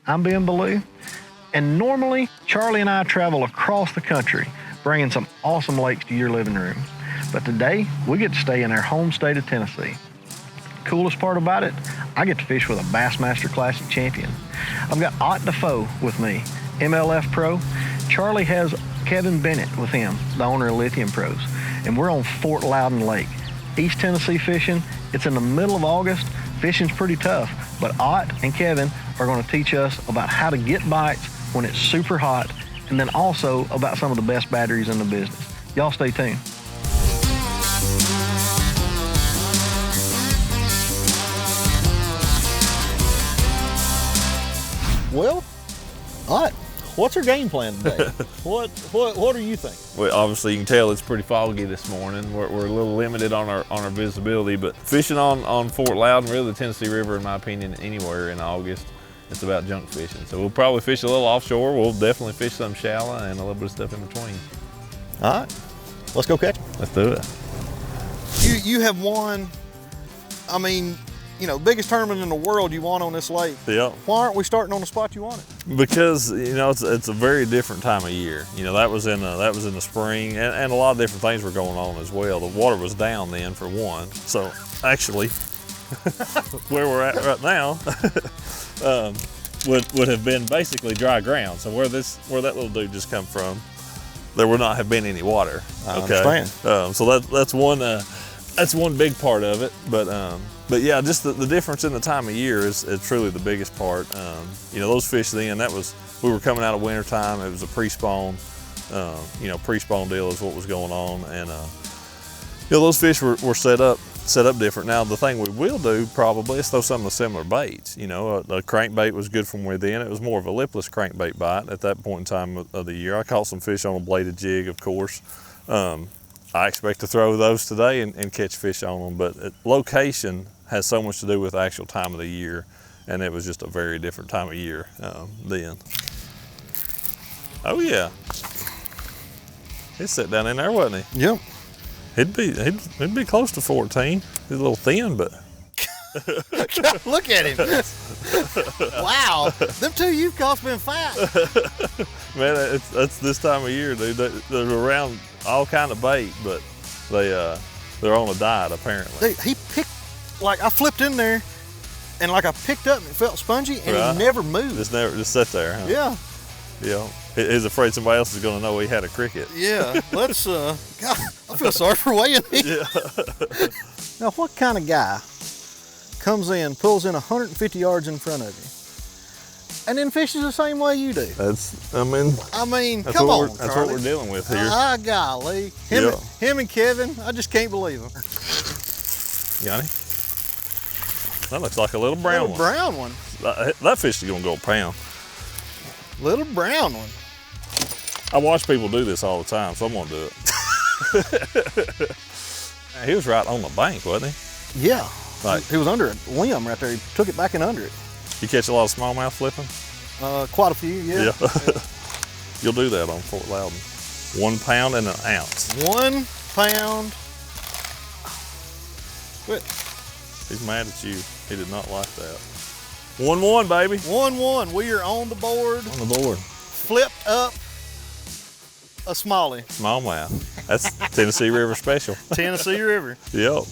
I'm Ben Ballou, and normally Charlie and I travel across the country bringing some awesome lakes to your living room. But today, we get to stay in our home state of Tennessee. Coolest part about it, I get to fish with a Bassmaster Classic champion. I've got Ott Defoe with me, MLF Pro. Charlie has Kevin Bennett with him, the owner of Lithium Pros. And we're on Fort Loudon Lake. East Tennessee fishing. It's in the middle of August. Fishing's pretty tough, but Ott and Kevin are going to teach us about how to get bites when it's super hot, and then also about some of the best batteries in the business. Y'all stay tuned. Well, Ott, what's our game plan today? What do you think? Well, obviously you can tell it's pretty foggy this morning. We're a little limited on our visibility, but fishing on Fort Loudon, really the Tennessee River, in my opinion, anywhere in August, it's about junk fishing. So we'll probably fish a little offshore. We'll definitely fish some shallow and a little bit of stuff in between. All right, let's go catch them. Let's do it. You have won, I mean, you know, biggest tournament in the world you won on this lake. Yeah. Why aren't we starting on the spot you wanted? Because, you know, it's a very different time of year. You know, that was in the spring, and a lot of different things were going on as well. The water was down then, for one. So actually, where we're at right now would have been basically dry ground. So where that little dude just come from, there would not have been any water. I understand. So that's one big part of it. But yeah, just the difference in the time of year is truly the biggest part. You know, those fish then, we were coming out of winter time. It was a pre-spawn, pre-spawn deal is what was going on. And, those fish were set up different. Now, the thing we will do probably is throw some of the similar baits. You know, a crankbait was good from within. It was more of a lipless crankbait bite at that point in time of the year. I caught some fish on a bladed jig, of course. I expect to throw those today and catch fish on them, but location has so much to do with the actual time of the year, and it was just a very different time of year then. Oh yeah, he sat down in there, wasn't he? Yep. He'd be close to 14. He's a little thin, but Look at him. Wow, them two you've caught's been fat. man, that's this time of year, dude. They're around all kind of bait, but they're on a diet apparently. He picked, like I flipped in there, and like I picked up and it felt spongy, and Right. he never moved. Just sat there. Huh? Yeah. Yeah. He's afraid somebody else is going to know he had a cricket. Yeah. Let's. God, I feel sorry for weighing him. Yeah. Now, what kind of guy comes in, pulls in 150 yards in front of you, and then fishes the same way you do? I mean, come on, that's Charlie. what we're dealing with here. Golly. Yeah. Him and Kevin, I just can't believe them. Yanni, that looks like a little brown Little brown one. That fish is going to go a pound. Little brown one. I watch people do this all the time, so I'm going to do it. He was right on the bank, wasn't he? Yeah. Like, He was under a limb right there. He took it back and under it. you catch a lot of smallmouth flipping? Quite a few, yeah. You'll do that on Fort Loudon. 1 pound and an ounce. 1 pound. Quit. He's mad at you. He did not like that. 1-1, baby. 1-1. We are on the board. On the board. Flipped up a smallie. Smallmouth. That's Tennessee River special. Tennessee River. Yep.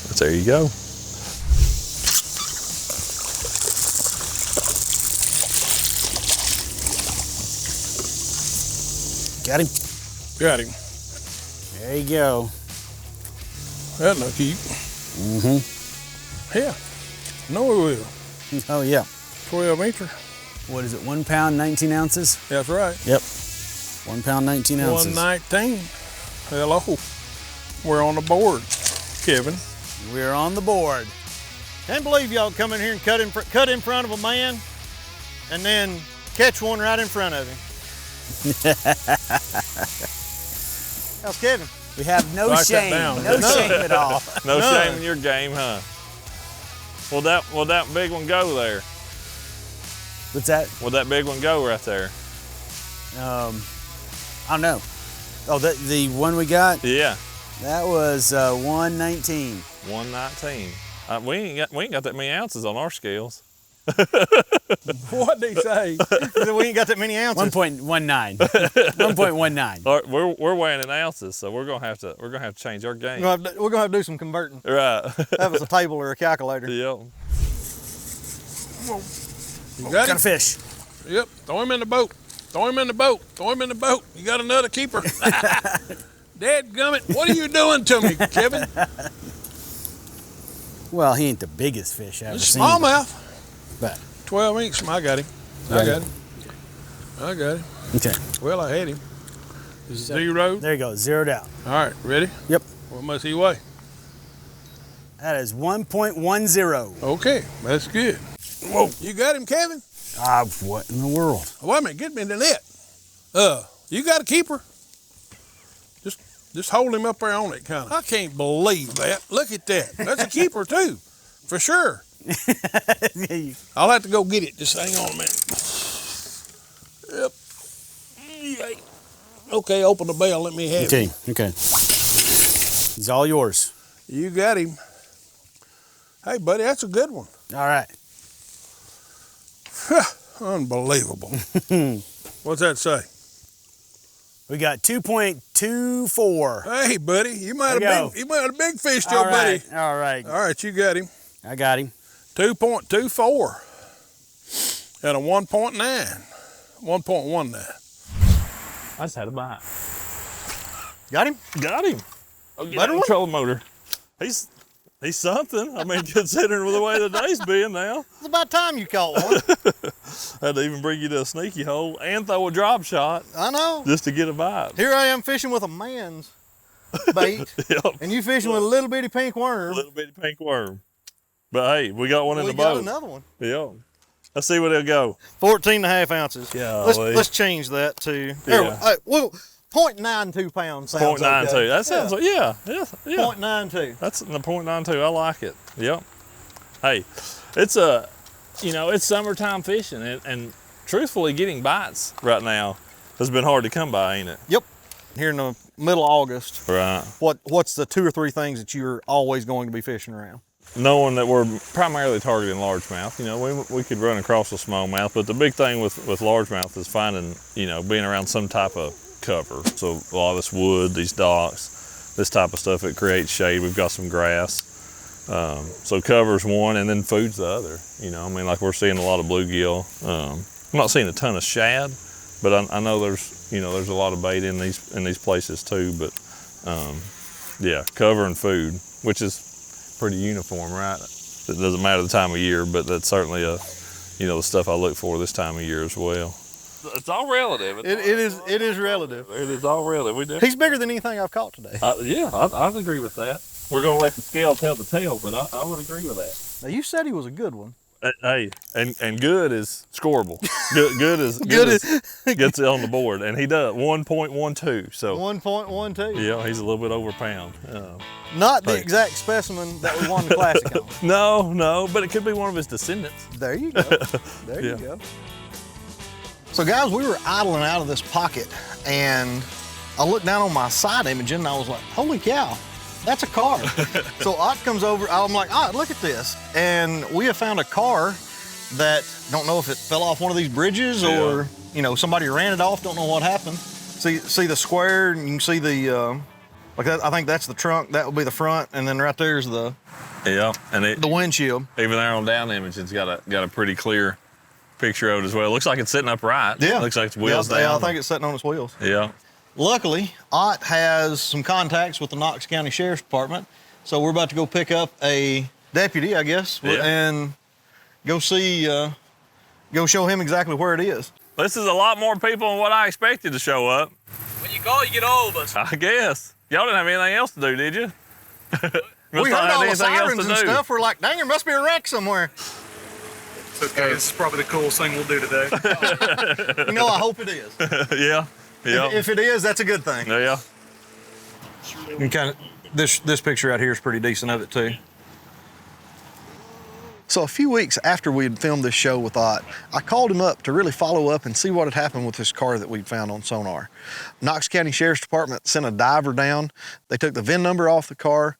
But there you go. Got him. Got him. There you go. That look cute. Mm-hmm. Yeah. No, we will. Oh, yeah. 12 meter. What is it, 1 pound, 19 ounces? That's right. Yep. 1 pound, 19 ounces. 119. Hello. We're on the board, Kevin. We're on the board. Can't believe y'all come in here and cut in front of a man and then catch one right in front of him. How's Kevin? We have no Write that shame, down. no shame at all. No None. shame in your game, huh? Will that big one go there? What's that? Will that big one go right there? I don't know. Oh, the one we got? Yeah. That was 119. 119. We ain't got that many ounces on our scales. What did he say? We ain't got that many ounces. 1.19. 1.19. All right, we're weighing in ounces, so we're gonna have to change our game. We're gonna have to do some converting. Right. Have us a table or a calculator. Yep. You got him? Got a fish. Yep. Throw him in the boat. Throw him in the boat. Throw him in the boat. You got another keeper. Dadgummit, what are you doing to me, Kevin? Well, he ain't the biggest fish I've ever seen. Smallmouth. But 12 inch. I got him. I got him. okay. Well, I had him. Zero. There you go. Zeroed out. All right, ready? Yep. What must he weigh? That is 1.10. Okay, that's good. Whoa. You got him, Kevin? What in the world? Wait a minute, get me in the net. You got a keeper? Just hold him up there on it, kind of. I can't believe that. Look at that. That's a keeper, too, for sure. I'll have to go get it. Just hang on a minute. Yep. Okay, open the bell. Let me have it. Okay. It's all yours. You got him. Hey, buddy, that's a good one. All right. Unbelievable. What's that say? We got 2.24. Hey, buddy, you might have big fished your All buddy. right. All right. All right, you got him. I got him. 2.24 at a 1.9, 1.19. I just had a bite. Got him? Got him. Oh, get Better that one? trolling motor. He's something. I mean, considering the way the day's been now. It's about time you caught one. Had to even bring you to a sneaky hole and throw a drop shot I know. just to get a bite. Here I am fishing with a man's bait, Yep. and you fishing with a little bitty pink worm. Little bitty pink worm. But hey, we got one in We the got boat. another one. Yeah. Let's see where it'll go. 14 and a half ounces. Golly. Let's change that to, Yeah. well, 0.92 pounds sounds 0.92. okay. That sounds like, yeah. 0.92. That's the 0.92. I like it. Yep. Hey, it's it's summertime fishing, and truthfully, getting bites right now has been hard to come by, ain't it? Yep. Here in the middle of August, Right. what's the 2 or 3 things that you're always going to be fishing around? Knowing that we're primarily targeting largemouth, we could run across a smallmouth, but the big thing with largemouth is finding, being around some type of cover. So a lot of this wood, these docks, this type of stuff, it creates shade. We've got some grass. So cover's one, and then food's the other. Like we're seeing a lot of bluegill. I'm not seeing a ton of shad, but I know there's a lot of bait in these places too. But yeah, cover and food, which is pretty uniform, right? It doesn't matter the time of year, but that's certainly the stuff I look for this time of year as well. It's all relative. It is relative. It is all relative. He's bigger than anything I've caught today. I'd agree with that. We're gonna let the scale tell the tale, but I would agree with that. Now you said he was a good one. Hey, and good is scoreable. Good is gets it on the board, and he does 1.12. So 1.12. yeah, he's a little bit over a pound. Not the exact specimen that we won the classic on. No, but it could be one of his descendants. There you go. There you go. So guys, we were idling out of this pocket, and I looked down on my side imaging, and I was like, holy cow, that's a car. So Ott comes over, I'm like, Ott, look at this. And we have found a car that, don't know if it fell off one of these bridges or, somebody ran it off, don't know what happened. See the square, and you can see the, like that, I think that's the trunk, that would be the front, and then right there's the the windshield. Even there on down image, it's got a pretty clear picture of it as well. It looks like it's sitting upright. Yeah. It looks like it's wheels down. Yeah, I think it's sitting on its wheels. Yeah. Luckily, Ott has some contacts with the Knox County Sheriff's Department, so we're about to go pick up a deputy, I guess, and go show him exactly where it is. This is a lot more people than what I expected to show up. When you call, you get all of us. I guess. Y'all didn't have anything else to do, did you? We heard all the sirens and stuff. We're like, dang, there must be a wreck somewhere. Okay, this is probably the coolest thing we'll do today. I hope it is. Yeah. If it is, that's a good thing. Yeah. And kind of this picture out here is pretty decent of it too. So a few weeks after we had filmed this show with Ott, I called him up to really follow up and see what had happened with this car that we'd found on sonar. Knox County Sheriff's Department sent a diver down. They took the VIN number off the car,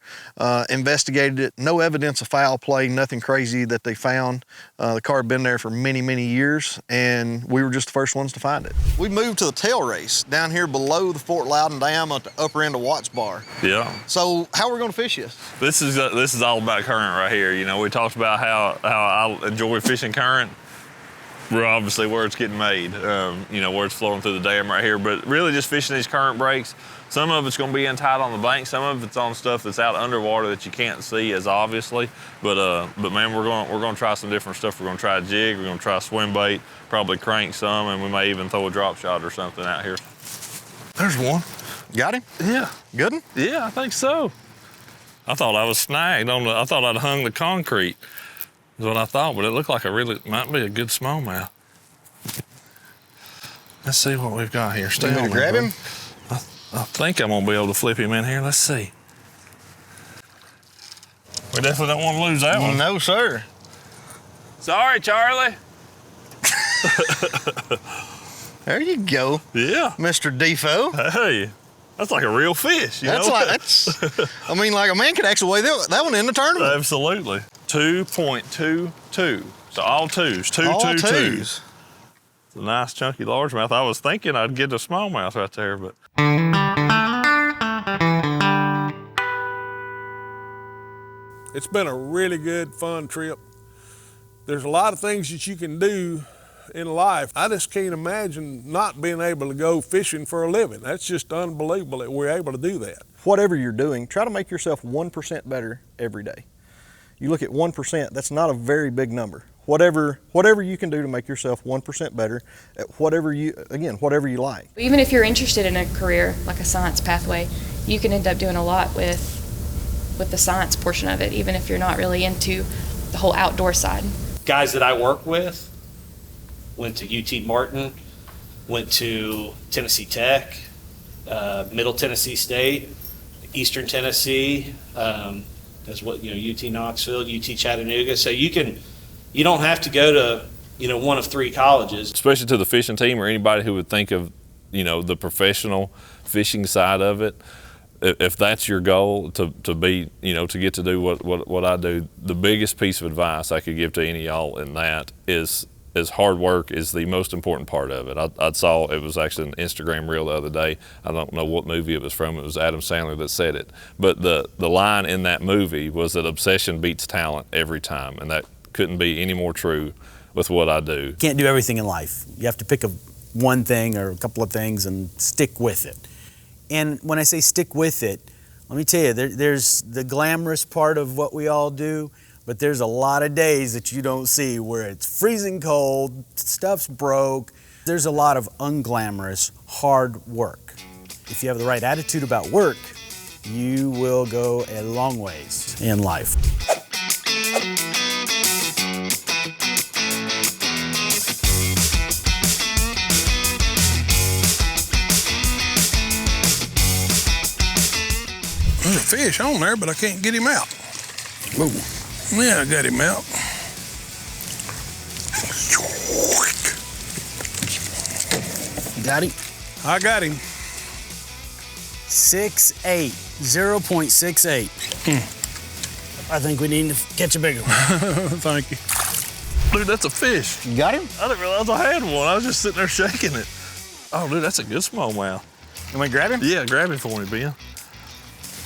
investigated it. No evidence of foul play, nothing crazy that they found. The car had been there for many, many years, and we were just the first ones to find it. We moved to the tail race down here below the Fort Loudon Dam at the upper end of Watts Bar. Yeah. So how are we gonna fish this? This is all about current right here. You know, we talked about how I enjoy fishing current. We're obviously where it's getting made, you know, where it's flowing through the dam right here, but really just fishing these current breaks. Some of it's gonna be in tight on the bank, some of it's on stuff that's out underwater that you can't see as obviously, but man, we're gonna try some different stuff. We're gonna try a jig, we're gonna try swim bait, probably crank some, and we may even throw a drop shot or something out here. There's one. Got him? Yeah. Good one? Yeah, I think so. I thought I was snagged I thought I'd hung the concrete. Is what I thought, but it looked like might be a good smallmouth. Let's see what we've got here. You want me to grab him? I think I'm gonna be able to flip him in here. Let's see. We definitely don't want to lose that one. No, sir. Sorry, Charlie. There you go. Yeah. Mr. Defoe. Hey, that's like a real fish, you know? I mean, like a man could actually weigh that one in the tournament. Absolutely. 2.22. So all twos. All Two twos. twos. It's a nice chunky largemouth. I was thinking I'd get a smallmouth right there, but. It's been a really good, fun trip. There's a lot of things that you can do in life. I just can't imagine not being able to go fishing for a living. That's just unbelievable that we're able to do that. Whatever you're doing, try to make yourself 1% better every day. You look at 1%, that's not a very big number. Whatever you can do to make yourself 1% better at whatever you like. Even if you're interested in a career like a science pathway, you can end up doing a lot with the science portion of it, even if you're not really into the whole outdoor side. Guys that I work with went to UT Martin, went to Tennessee Tech, Middle Tennessee State, Eastern Tennessee, as what, UT Knoxville, UT Chattanooga. So you don't have to go to, one of three colleges. Especially to the fishing team or anybody who would think of, the professional fishing side of it. If that's your goal to be, to get to do what I do, the biggest piece of advice I could give to any of y'all in that is hard work is the most important part of it. I saw, it was actually an Instagram reel the other day. I don't know what movie it was from. It was Adam Sandler that said it. But the line in that movie was that obsession beats talent every time. And that couldn't be any more true with what I do. You can't do everything in life. You have to pick one thing or a couple of things and stick with it. And when I say stick with it, let me tell you, there's the glamorous part of what we all do, but there's a lot of days that you don't see where it's freezing cold, stuff's broke. There's a lot of unglamorous, hard work. If you have the right attitude about work, you will go a long ways in life. There's a fish on there, but I can't get him out. Whoa. Yeah, I got him out. Got him? I got him. 6'8", 0.68. I think we need to catch a bigger one. Thank you. Dude, that's a fish. You got him? I didn't realize I had one. I was just sitting there shaking it. Oh, dude, that's a good smallmouth. You want me to grab him? Yeah, grab him for me, Ben.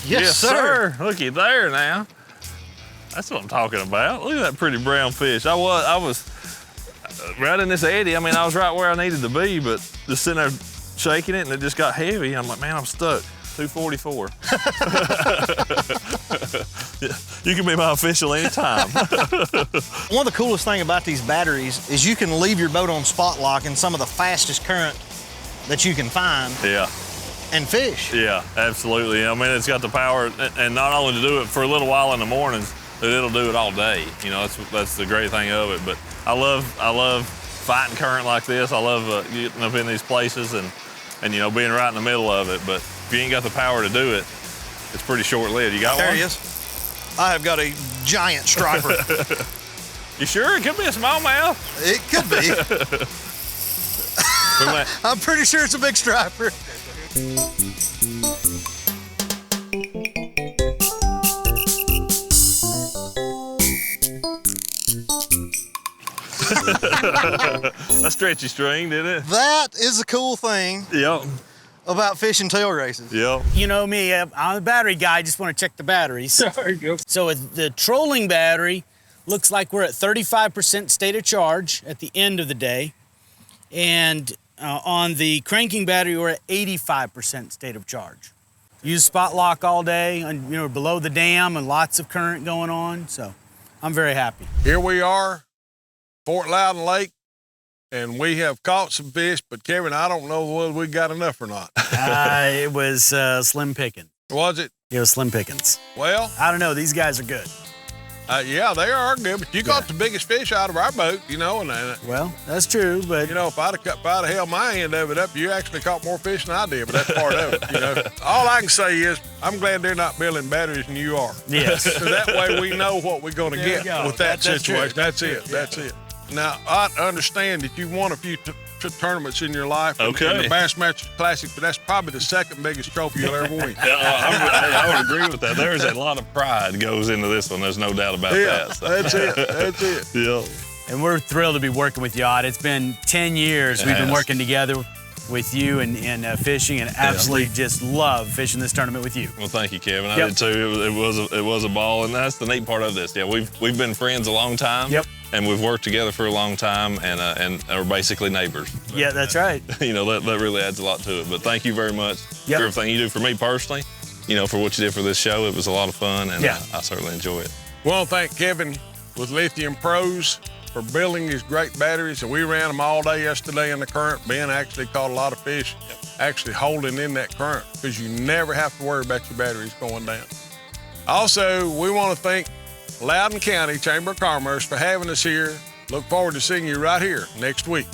Yes, sir. Looky there now. That's what I'm talking about. Look at that pretty brown fish. I was right in this eddy. I mean, I was right where I needed to be, but just sitting there shaking it, and it just got heavy. I'm like, man, I'm stuck. 244. Yeah, you can be my official anytime. One of the coolest things about these batteries is you can leave your boat on spot lock in some of the fastest current that you can find. Yeah. And fish. Yeah, absolutely. I mean, it's got the power, and not only to do it for a little while in the mornings, but it'll do it all day. That's the great thing of it. But I love fighting current like this. I love getting up in these places and being right in the middle of it. But if you ain't got the power to do it, it's pretty short-lived. You got one? There he is. I have got a giant striper. You sure? It could be a smallmouth. It could be. I'm pretty sure it's a big striper. A stretchy string, didn't it? That is a cool thing Yep. about fishing tail races. Yep. You know me, I'm a battery guy. I just want to check the batteries. There you go. So with the trolling battery, looks like we're at 35% state of charge at the end of the day. And on the cranking battery, we're at 85% state of charge. Use spot lock all day, and below the dam, and lots of current going on. So I'm very happy. Here we are, Fort Loudon Lake, and we have caught some fish, but Kevin, I don't know whether we got enough or not. It was slim pickings. Was it? It was slim pickings. Well, I don't know. These guys are good. yeah, they are good, but you caught the biggest fish out of our boat, and Well, that's true, but if I'd have held my end of it up, you actually caught more fish than I did, but that's part of it, All I can say is I'm glad they're not building batteries than you are. yes. So that way we know what we're going to There you get go. with that That's situation. true. That's it. That's it. Now, I understand that you've won a few tournaments in your life. Okay. And the Bassmaster Classic, but that's probably the second biggest trophy you'll ever win. I would agree with that. There's a lot of pride goes into this one. There's no doubt about that. So. That's it. That's it. Yeah. And we're thrilled to be working with you, Ott. It's been 10 years we've been Yes. working together with you and fishing, and absolutely just love fishing this tournament with you. Well, thank you, Kevin. I Yep. did too. It was a ball, and that's the neat part of this. Yeah, we've been friends a long time. Yep. And we've worked together for a long time, and are basically neighbors. Yeah, that's right. That really adds a lot to it. But thank you very much Yep. for everything you do for me personally. For what you did for this show. It was a lot of fun, and Yeah. I certainly enjoy it. Well, thank Kevin with Lithium Pros for building these great batteries, and we ran them all day yesterday in the current. Ben actually caught a lot of fish, actually holding in that current, because you never have to worry about your batteries going down. Also, we want to thank Loudon County Chamber of Commerce for having us here. Look forward to seeing you right here next week.